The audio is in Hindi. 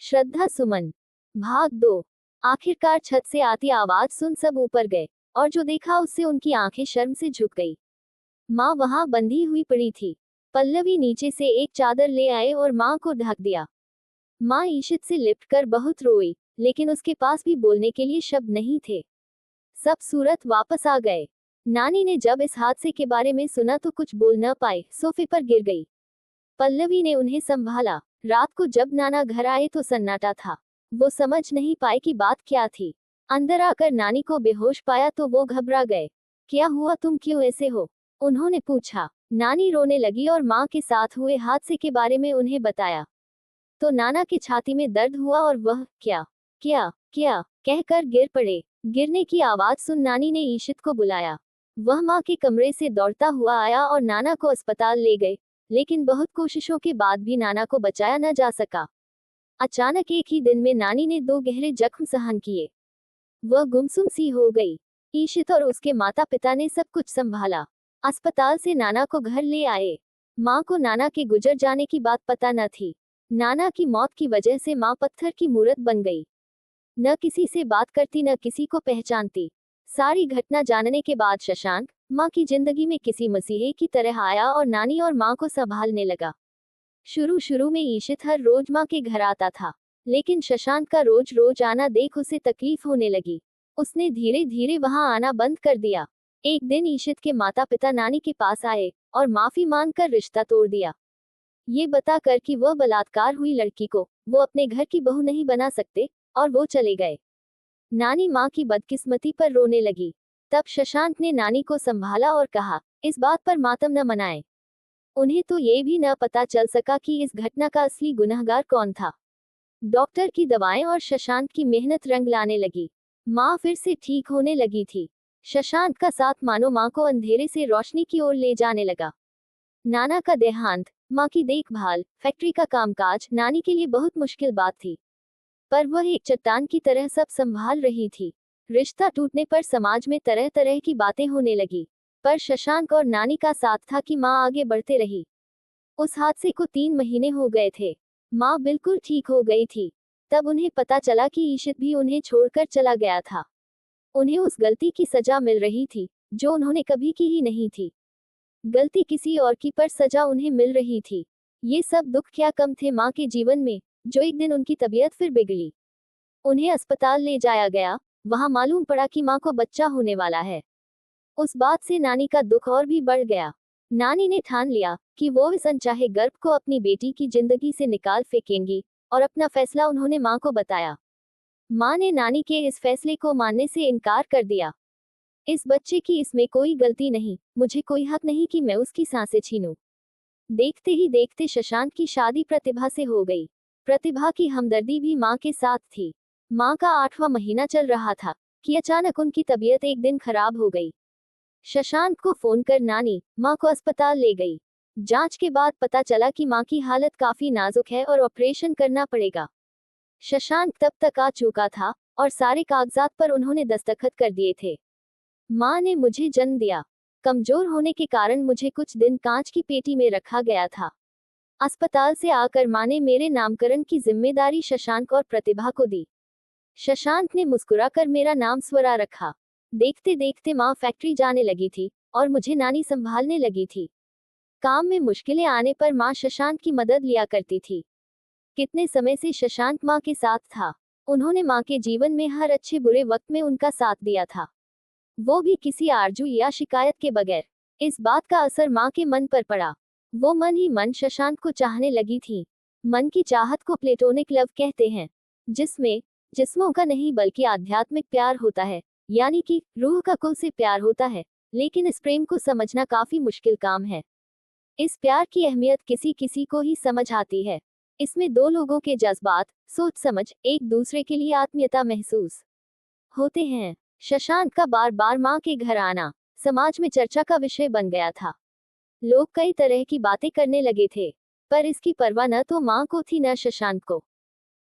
श्रद्धा सुमन भाग 2। आखिरकार छत से आती आवाज सुन सब ऊपर गए और जो देखा उससे उनकी आंखें शर्म से झुक गई। माँ वहां बंधी हुई पड़ी थी। पल्लवी नीचे से एक चादर ले आए और माँ को ढक दिया। माँ ईशित से लिपटकर बहुत रोई, लेकिन उसके पास भी बोलने के लिए शब्द नहीं थे। सब सूरत वापस आ गए। नानी ने जब इस हादसे के बारे में सुना तो कुछ बोल न पाए, सोफे पर गिर गई। पल्लवी ने उन्हें संभाला। रात को जब नाना घर आए तो सन्नाटा था। वो समझ नहीं पाए कि बात क्या थी। अंदर आकर नानी को बेहोश पाया तो वो घबरा गए। क्या हुआ, तुम क्यों ऐसे हो? उन्होंने पूछा। नानी रोने लगी और माँ के साथ हुए हादसे के बारे में उन्हें बताया। तो नाना की छाती में दर्द हुआ और वह क्या क्या क्या कहकर गिर पड़े। गिरने की आवाज सुन नानी ने ईशित को बुलाया। वह माँ के कमरे से दौड़ता हुआ आया और नाना को अस्पताल ले गए, लेकिन बहुत कोशिशों के बाद भी नाना को बचाया न जा सका। अचानक एक ही दिन में नानी ने 2 गहरे जख्म सहन किए। वह गुमसुम सी हो गई। ईशित और उसके माता पिता ने सब कुछ संभाला। अस्पताल से नाना को घर ले आए। माँ को नाना के गुजर जाने की बात पता न थी। नाना की मौत की वजह से माँ पत्थर की मूरत बन गई। न किसी से बात करती, न किसी को पहचानती। सारी घटना जानने के बाद शशांक माँ की जिंदगी में किसी मसीहे की तरह आया और नानी और माँ को संभालने लगा। शुरू में ईशित हर रोज माँ के घर आता था, लेकिन शशांक का रोज रोज आना देख उसे तकलीफ होने लगी। उसने धीरे धीरे वहां आना बंद कर दिया। एक दिन ईशित के माता पिता नानी के पास आए और माफी मांगकर रिश्ता तोड़ दिया, ये बताकर कि वह बलात्कार हुई लड़की को वो अपने घर की बहू नहीं बना सकते, और वो चले गए। नानी माँ की बदकिस्मती पर रोने लगी। तब शशांक ने नानी को संभाला और कहा, इस बात पर मातम न मनाएं। उन्हें तो ये भी न पता चल सका कि इस घटना का असली गुनहगार कौन था। डॉक्टर की दवाएं और शशांक की मेहनत रंग लाने लगी। माँ फिर से ठीक होने लगी थी। शशांक का साथ मानो माँ को अंधेरे से रोशनी की ओर ले जाने लगा। नाना का देहांत, माँ की देखभाल, फैक्ट्री का कामकाज नानी के लिए बहुत मुश्किल बात थी, पर वह एक चट्टान की तरह सब संभाल रही थी। रिश्ता टूटने पर समाज में तरह तरह की बातें होने लगी, पर शशांक और नानी का साथ था कि माँ आगे बढ़ते रही। उस हादसे को 3 महीने हो गए थे। माँ बिल्कुल ठीक हो गई थी। तब उन्हें पता चला कि ईशित भी उन्हें छोड़कर चला गया था। उन्हें उस गलती की सजा मिल रही थी जो उन्होंने कभी की ही नहीं थी। गलती किसी और की, पर सजा उन्हें मिल रही थी। ये सब दुख क्या कम थे माँ के जीवन में, जो एक दिन उनकी तबीयत फिर बिगड़ी। उन्हें अस्पताल ले जाया गया। वहां मालूम पड़ा कि माँ को बच्चा होने वाला है। उस बात से नानी का दुख और भी बढ़ गया। नानी ने ठान लिया कि वो इस अनचाहे गर्भ को अपनी बेटी की जिंदगी से निकाल फेंकेंगी, और अपना फैसला उन्होंने माँ को बताया। माँ ने नानी के इस फैसले को मानने से इनकार कर दिया। इस बच्चे की इसमें कोई गलती नहीं, मुझे कोई हक नहीं कि मैं उसकी सांसें छीनूं। देखते ही देखते शशांक की शादी प्रतिभा से हो गई। प्रतिभा की हमदर्दी भी माँ के साथ थी। माँ का 8वां महीना चल रहा था कि अचानक उनकी तबीयत एक दिन खराब हो गई। शशांक को फोन कर नानी माँ को अस्पताल ले गई। जांच के बाद पता चला कि माँ की हालत काफी नाजुक है और ऑपरेशन करना पड़ेगा। शशांक तब तक आ चुका था और सारे कागजात पर उन्होंने दस्तखत कर दिए थे। माँ ने मुझे जन्म दिया। कमजोर होने के कारण मुझे कुछ दिन कांच की पेटी में रखा गया था। अस्पताल से आकर माँ ने मेरे नामकरण की जिम्मेदारी शशांक और प्रतिभा को दी। शशांक ने मुस्कुराकर मेरा नाम स्वरा रखा। देखते देखते माँ फैक्ट्री जाने लगी थी और मुझे नानी संभालने लगी थी। काम में मुश्किलें आने पर माँ शशांक की मदद लिया करती थी। कितने समय से शशांक माँ के साथ था। उन्होंने माँ के जीवन में हर अच्छे बुरे वक्त में उनका साथ दिया था, वो भी किसी आरजू या शिकायत के बगैर। इस बात का असर माँ के मन पर पड़ा। वो मन ही मन शशांक को चाहने लगी थी। मन की चाहत को प्लेटोनिक लव कहते हैं, जिसमें जिस्मों का नहीं बल्कि आध्यात्मिक प्यार होता है, यानी कि रूह का कुल से प्यार होता है। लेकिन इस प्रेम को समझना काफी मुश्किल काम है। इस प्यार की अहमियत किसी किसी को ही समझ आती है। इसमें 2 लोगों के जज्बात, सोच समझ, एक दूसरे के लिए आत्मीयता महसूस होते हैं। शशांक का बार बार माँ के घर आना समाज में चर्चा का विषय बन गया था। लोग कई तरह की बातें करने लगे थे, पर इसकी परवाह न तो माँ को थी न शशांक को।